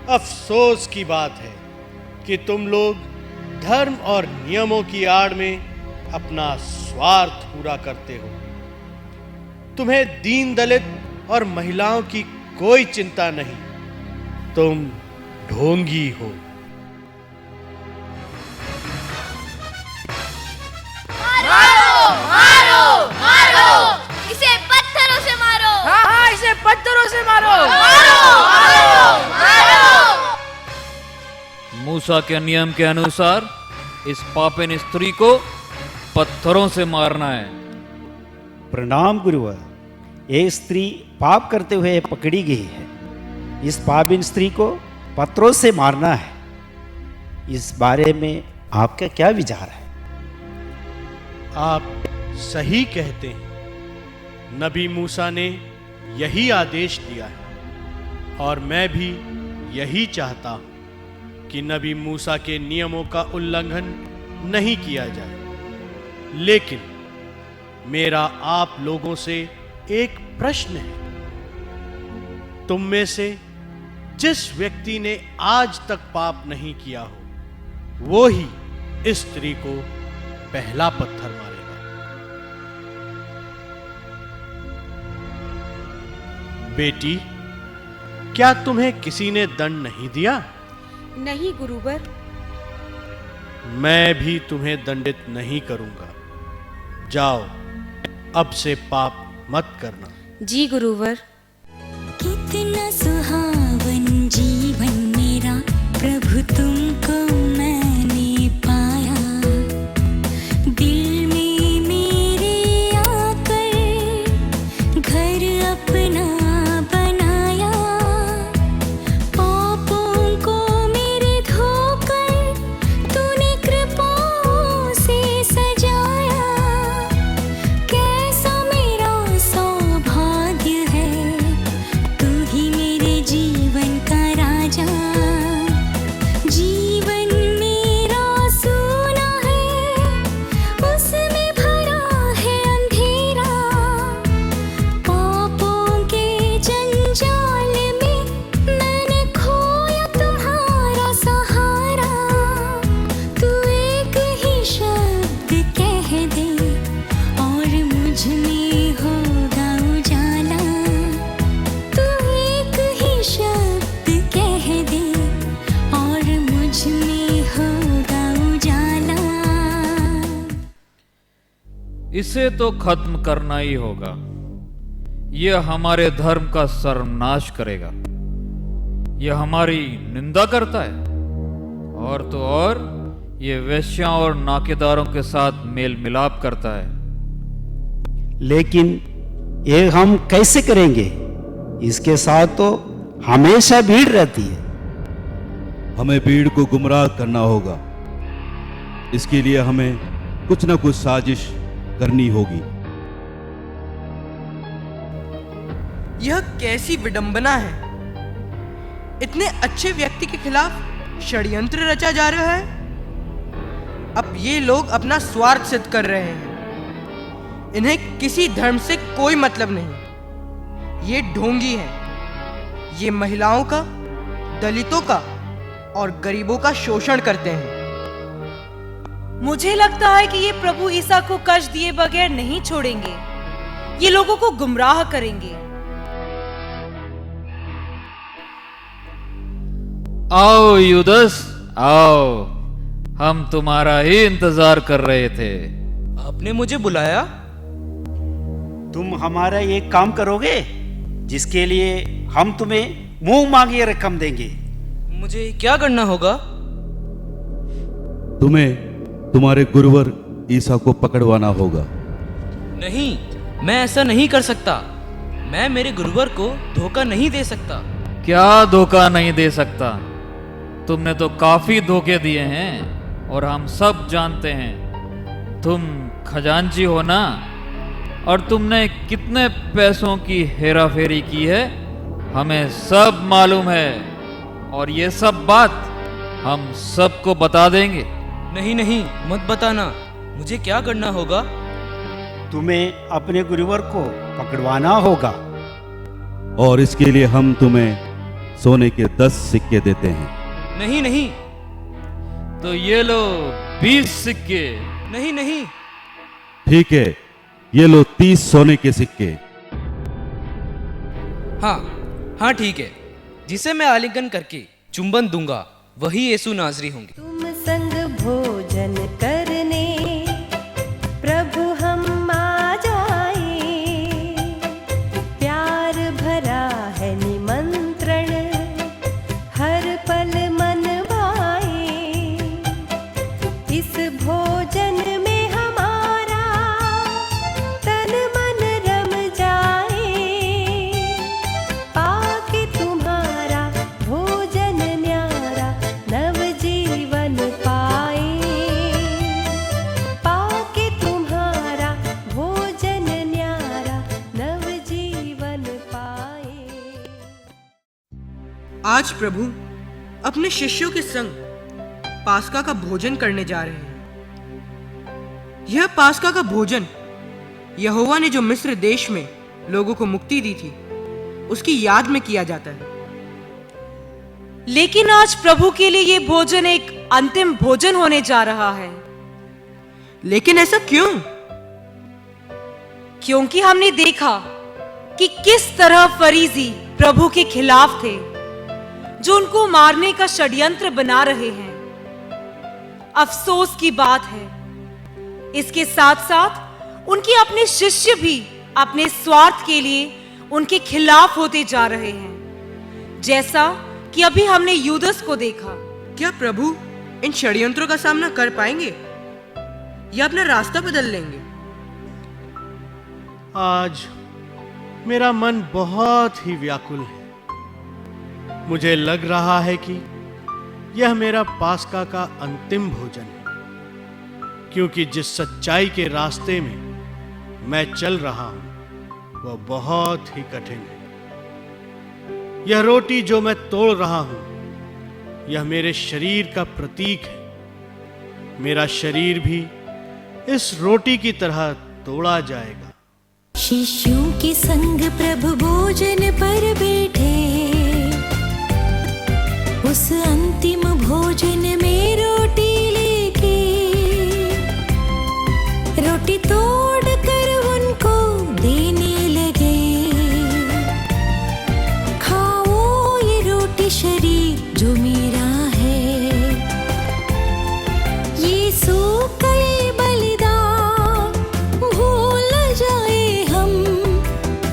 अफसोस की बात है कि तुम लोग धर्म और नियमों की आड़ में अपना स्वार्थ पूरा करते हो। तुम्हें दीन दलित और महिलाओं की कोई चिंता नहीं। तुम ढोंगी हो। मारो मारो मारो, इसे पत्थरों से मारो। हाँ हाँ, इसे पत्थरों से मारो। मारो मारो मारो। मूसा के नियम के अनुसार इस पापिन स्त्री को पत्थरों से मारना है। प्रणाम गुरुवर। ये स्त्री पाप करते हुए पकड़ी गई है। इस पापिन स्त्री को पत्थरों से मारना है। इस बारे में आपका क्या विचार है? आप सही कहते हैं। नबी मूसा ने यही आदेश दिया है और मैं भी यही चाहता हूं कि नबी मूसा के नियमों का उल्लंघन नहीं किया जाए। लेकिन मेरा आप लोगों से एक प्रश्न है। तुम में से जिस व्यक्ति ने आज तक पाप नहीं किया हो, वो ही इस स्त्री को पहला पत्थर मारेगा। बेटी, क्या तुम्हें किसी ने दंड नहीं दिया? नहीं गुरुवर। मैं भी तुम्हें दंडित नहीं करूंगा। जाओ, अब से पाप मत करना। जी गुरुवर। कितना सुहावन जीवन मेरा, प्रभु तुमको मैंने पाया। दिल में मेरे आकर घर अपना बनाया। पापों को मेरे धोकर तूने कृपाओं से सजाया। कैसा मेरा सौभाग्य है, तू ही मेरे जीवन का राजा। जीवन मेरा सूना है, उसमें भरा है अंधेरा। पापों के जंजाल में मैंने खोया तुम्हारा सहारा। तू एक ही शब्द कह दे और मुझ में होगा उजाला। तू एक ही शब्द कह दे और मुझ में होगा उजाला। इसे तो खत्म करना ही होगा। यह हमारे धर्म का सर्वनाश करेगा। यह हमारी निंदा करता है और तो और ये वेश्याओं और नाकेदारों के साथ मेल मिलाप करता है। लेकिन ये हम कैसे करेंगे? इसके साथ तो हमेशा भीड़ रहती है। हमें भीड़ को गुमराह करना होगा। इसके लिए हमें कुछ न कुछ साजिश करनी होगी। यह कैसी विडंबना है। इतने अच्छे व्यक्ति के खिलाफ षड्यंत्र रचा जा रहा है। अब ये लोग अपना स्वार्थ सिद्ध कर रहे हैं। इन्हें किसी धर्म से कोई मतलब नहीं। ये ढोंगी हैं। ये महिलाओं का, दलितों का और गरीबों का शोषण करते हैं। मुझे लगता है कि ये प्रभु ईसा को कष्ट दिए बगैर नहीं छोड़ेंगे। ये लोगों को गुमराह करेंगे। आओ यूदस, आओ। हम तुम्हारा ही इंतजार कर रहे थे। आपने मुझे बुलाया? तुम हमारा एक काम करोगे जिसके लिए हम तुम्हें मुंह मांगे रकम देंगे। मुझे क्या करना होगा? तुम्हें तुम्हारे गुरुवर ईसा को पकड़वाना होगा। नहीं, मैं ऐसा नहीं कर सकता। मैं मेरे गुरुवर को धोखा नहीं दे सकता। क्या धोखा नहीं दे सकता? तुमने तो काफी धोखे दिए हैं और हम सब जानते हैं। तुम खजांची हो ना, और तुमने कितने पैसों की हेरा फेरी की है हमें सब मालूम है। और ये सब बात हम सबको बता देंगे। नहीं नहीं, मत बताना। मुझे क्या करना होगा? तुम्हें अपने गुरुवर को पकड़वाना होगा। और इसके लिए हम तुम्हें सोने के 10 सिक्के देते हैं। नहीं नहीं तो ये लो 20 सिक्के। नहीं नहीं। ठीक है, ये लो 30 सोने के सिक्के। हाँ ठीक है, जिसे मैं आलिंगन करके चुंबन दूंगा वही यीशु नाजरी होंगे। तुम संग भोजन करने प्रभु हम आ जाए, प्यार भरा है निमंत्रण, हर पल मन भाए, इस भोजन में हमारा तन मन रम जाए, पाके तुम्हारा भोजन न्यारा नव जीवन पाए, पाके तुम्हारा भोजन न्यारा नव जीवन पाए। आज प्रभु अपने शिष्यों के संग पास्का का भोजन करने जा रहे हैं। यह पास्का का भोजन यहोवा ने जो मिस्र देश में लोगों को मुक्ति दी थी उसकी याद में किया जाता है। लेकिन आज प्रभु के लिए ये भोजन एक अंतिम भोजन होने जा रहा है। लेकिन ऐसा क्यों? क्योंकि हमने देखा कि किस तरह फरीसी प्रभु के खिलाफ थे, जो उनको मारने का षड्यंत्र बना रहे हैं। अफसोस की बात है, इसके साथ साथ उनके अपने शिष्य भी अपने स्वार्थ के लिए उनके खिलाफ होते जा रहे हैं, जैसा कि अभी हमने यूदस को देखा। क्या प्रभु इन षड्यंत्रों का सामना कर पाएंगे या अपना रास्ता बदल लेंगे? आज मेरा मन बहुत ही व्याकुल है। मुझे लग रहा है कि यह मेरा पास्का का अंतिम भोजन है, क्योंकि जिस सच्चाई के रास्ते में मैं चल रहा हूं वह बहुत ही कठिन है। यह रोटी जो मैं तोड़ रहा हूं, यह मेरे शरीर का प्रतीक है। मेरा शरीर भी इस रोटी की तरह तोड़ा जाएगा। शिष्यों के संग प्रभु भोजन पर बैठे, उस अंतिम भोजन में रोटी लेके, रोटी तोड़ कर उनको देने लगे। खाओ ये रोटी शरीर जो मेरा है, ये सूख गए बलिदान भूल जाए हम,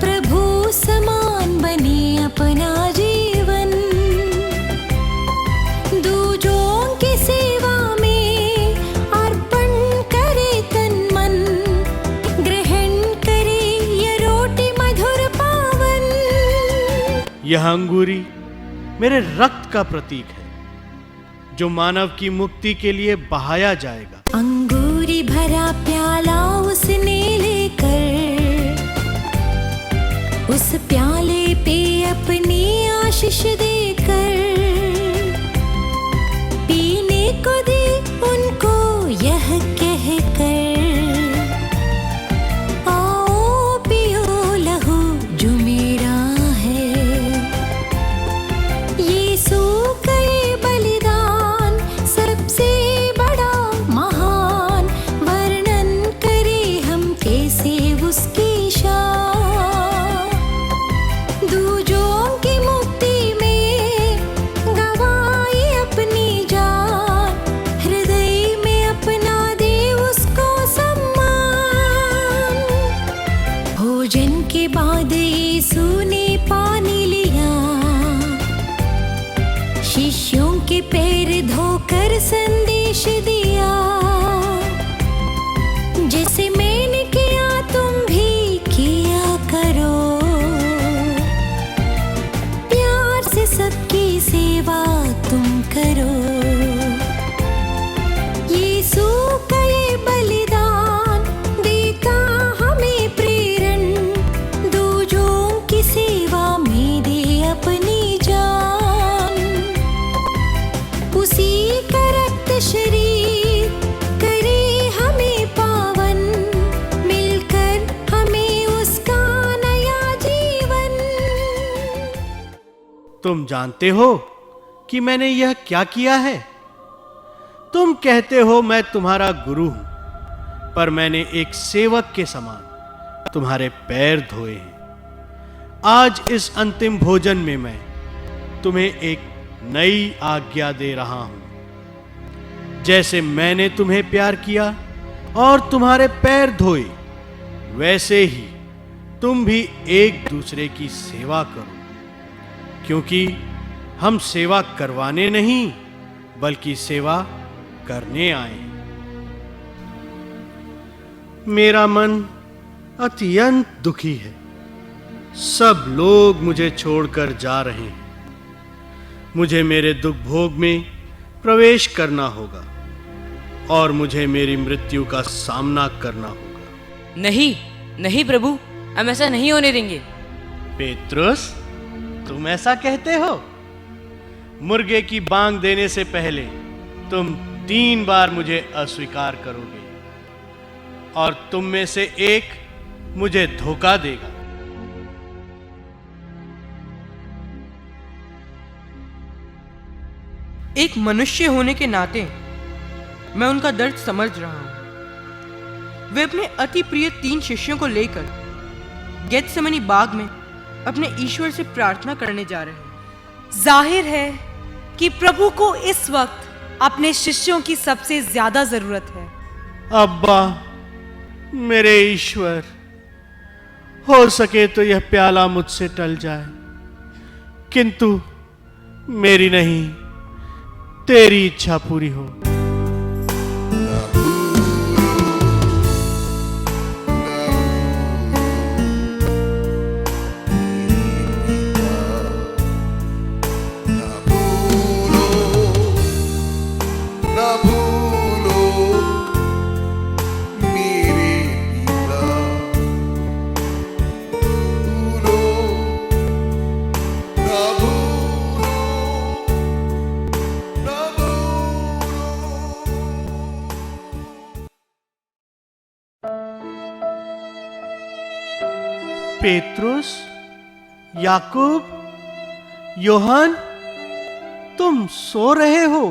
प्रभु समान बने अपना जीवन। दूजों की सेवा में अर्पण करे तन मन, ग्रहण करे ये रोटी मधुर पावन। यह अंगूरी मेरे रक्त का प्रतीक है, जो मानव की मुक्ति के लिए बहाया जाएगा। अंगूरी भरा प्याला उसने लेकर, उस प्याले पे अपनी आशीष देकर, पीने को दे उनको यह कहकर, आओ पियो लहू जो मेरा है। ये सूख गए बलिदान सबसे बड़ा महान, वर्णन करे हम कैसे उसकी शान। दूजों की मुक्ति में गवाई अपनी जान, हृदय में अपना दे उसको सम्मान। भोजन के बाद यीशु ने पानी लिया, शिष्यों के पैर धोकर संदेश दिया, जैसे मैंने किया तुम भी किया करो। प्यार से सबकी सेवा तुम करो। यीशु का ये बलिदान देता हमें प्रेरण, दूजों की सेवा में दे अपनी जान। उसी का रक्त शरीर करे हमें पावन, मिलकर हमें उसका नया जीवन। तुम जानते हो कि मैंने यह क्या किया है? तुम कहते हो मैं तुम्हारा गुरु हूं, पर मैंने एक सेवक के समान तुम्हारे पैर धोए हैं। आज इस अंतिम भोजन में मैं तुम्हें एक नई आज्ञा दे रहा हूं। जैसे मैंने तुम्हें प्यार किया और तुम्हारे पैर धोए, वैसे ही तुम भी एक दूसरे की सेवा करो, क्योंकि हम सेवा करवाने नहीं बल्कि सेवा करने आए हैं। मेरा मन अत्यंत दुखी है। सब लोग मुझे छोड़कर जा रहे हैं। मुझे मेरे दुख भोग में प्रवेश करना होगा और मुझे मेरी मृत्यु का सामना करना होगा। नहीं नहीं प्रभु, हम ऐसा नहीं होने देंगे। पेत्रुस, तुम ऐसा कहते हो? मुर्गे की बांग देने से पहले तुम 3 बार मुझे अस्वीकार करोगे और तुम में से एक मुझे धोखा देगा। एक मनुष्य होने के नाते मैं उनका दर्द समझ रहा हूं। वे अपने अति प्रिय 3 शिष्यों को लेकर गेत्सेमनी बाग में अपने ईश्वर से प्रार्थना करने जा रहे हैं। जाहिर है कि प्रभु को इस वक्त अपने शिष्यों की सबसे ज्यादा जरूरत है। अब्बा, मेरे ईश्वर, हो सके तो यह प्याला मुझसे टल जाए, किंतु मेरी नहीं, तेरी इच्छा पूरी हो। पेत्रुस, याकूब, योहन, तुम सो रहे हो?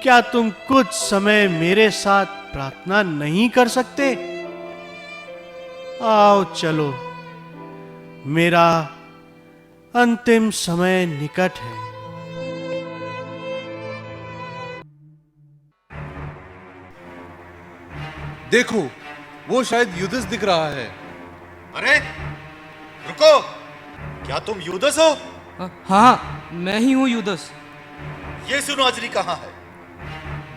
क्या तुम कुछ समय मेरे साथ प्रार्थना नहीं कर सकते? आओ चलो, मेरा अंतिम समय निकट है। देखो, वो शायद यूदस दिख रहा है। अरे रुको, क्या तुम यूदस हो? हाँ, मैं ही हूँ यूदस। यीशु नाज़री कहाँ है?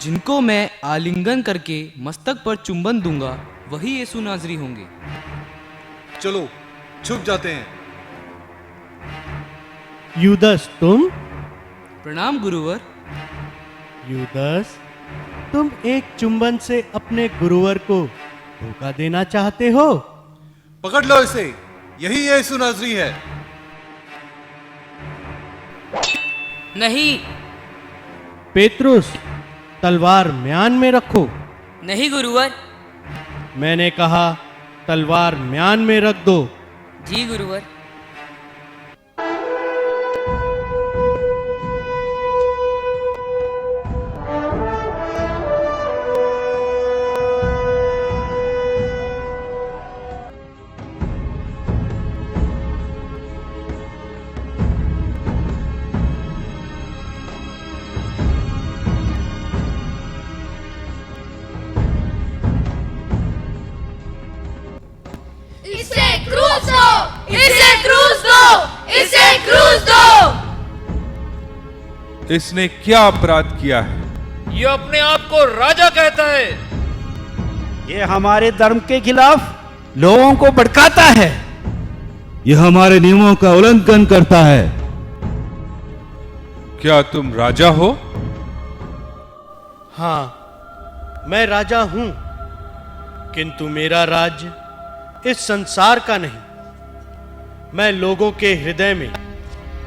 जिनको मैं आलिंगन करके मस्तक पर चुंबन दूंगा, वही यीशु नाज़री होंगे। चलो छुप जाते हैं। यूदस, तुम? प्रणाम गुरुवर। यूदस, तुम एक चुंबन से अपने गुरुवर को धोखा देना चाहते हो? पकड़ लो इसे, यही यीशु नाज़री है। नहीं। पेत्रुस, तलवार म्यान में रखो। नहीं गुरुवर। मैंने कहा तलवार म्यान में रख दो। जी गुरुवर। इसे क्रूस दो! इसे क्रूस दो! इसे क्रूस दो! इसने क्या अपराध किया है? ये अपने आप को राजा कहता है। ये हमारे धर्म के खिलाफ लोगों को भड़काता है। यह हमारे नियमों का उल्लंघन करता है। क्या तुम राजा हो? हाँ, मैं राजा हूं, किंतु मेरा राज्य इस संसार का नहीं। मैं लोगों के हृदय में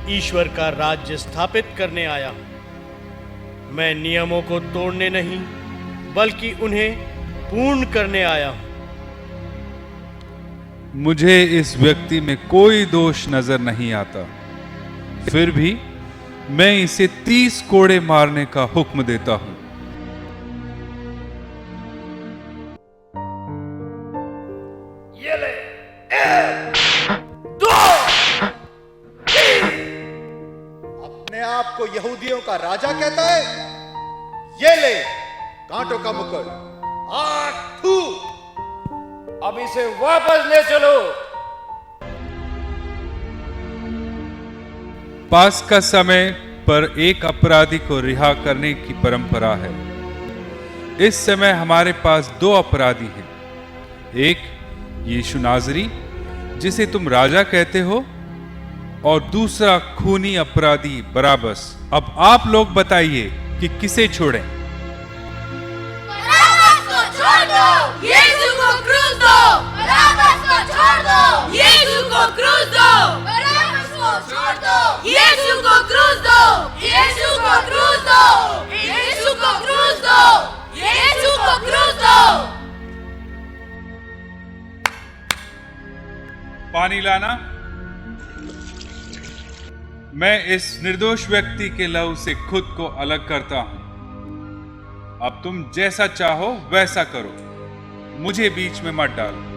ईश्वर का राज्य स्थापित करने आया हूं। मैं नियमों को तोड़ने नहीं बल्कि उन्हें पूर्ण करने आया हूं। मुझे इस व्यक्ति में कोई दोष नजर नहीं आता। फिर भी मैं इसे 30 कोड़े मारने का हुक्म देता हूं। ये ले, 1, 2, 3। अपने आप को यहूदियों का राजा कहता है? ये ले कांटों का मुकुट, आग थू। अब इसे वापस ले चलो। पास का समय पर एक अपराधी को रिहा करने की परंपरा है। इस समय हमारे पास 2 अपराधी हैं, एक यीशु नाजरी जिसे तुम राजा कहते हो, और दूसरा खूनी अपराधी बराबस। अब आप लोग बताइए कि किसे छोड़ें? बराबस को छोड़ दो, यीशु को क्रूस दो। बराबस को छोड़ दो, यीशु को क्रूस दो। बराबस को छोड़ दो, यीशु को क्रूस दो। यीशु को क्रूस दो, यीशु को क्रूस दो, यीशु को क्रूस दो। पानी लाना। मैं इस निर्दोष व्यक्ति के लहू से खुद को अलग करता हूं। अब तुम जैसा चाहो वैसा करो, मुझे बीच में मत डालो।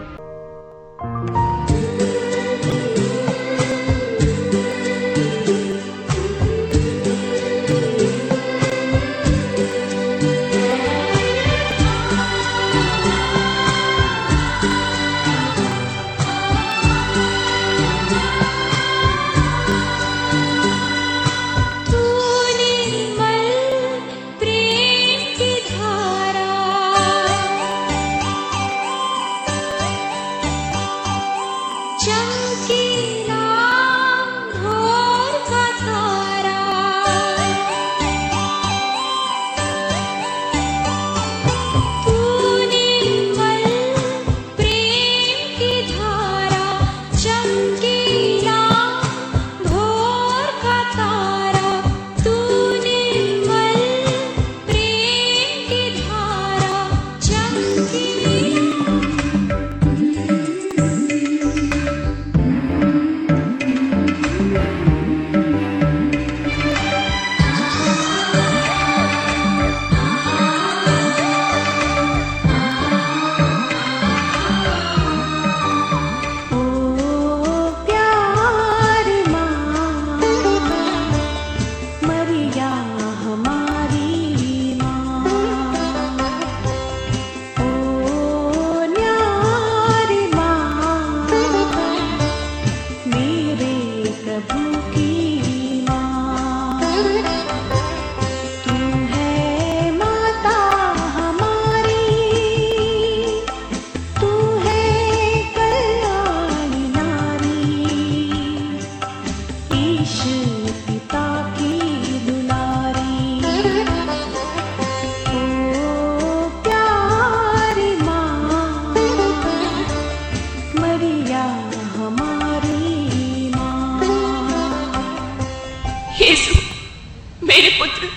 मेरे पुत्र,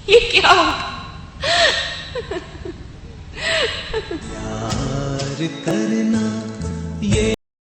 ये क्या होगा? प्यार करना ये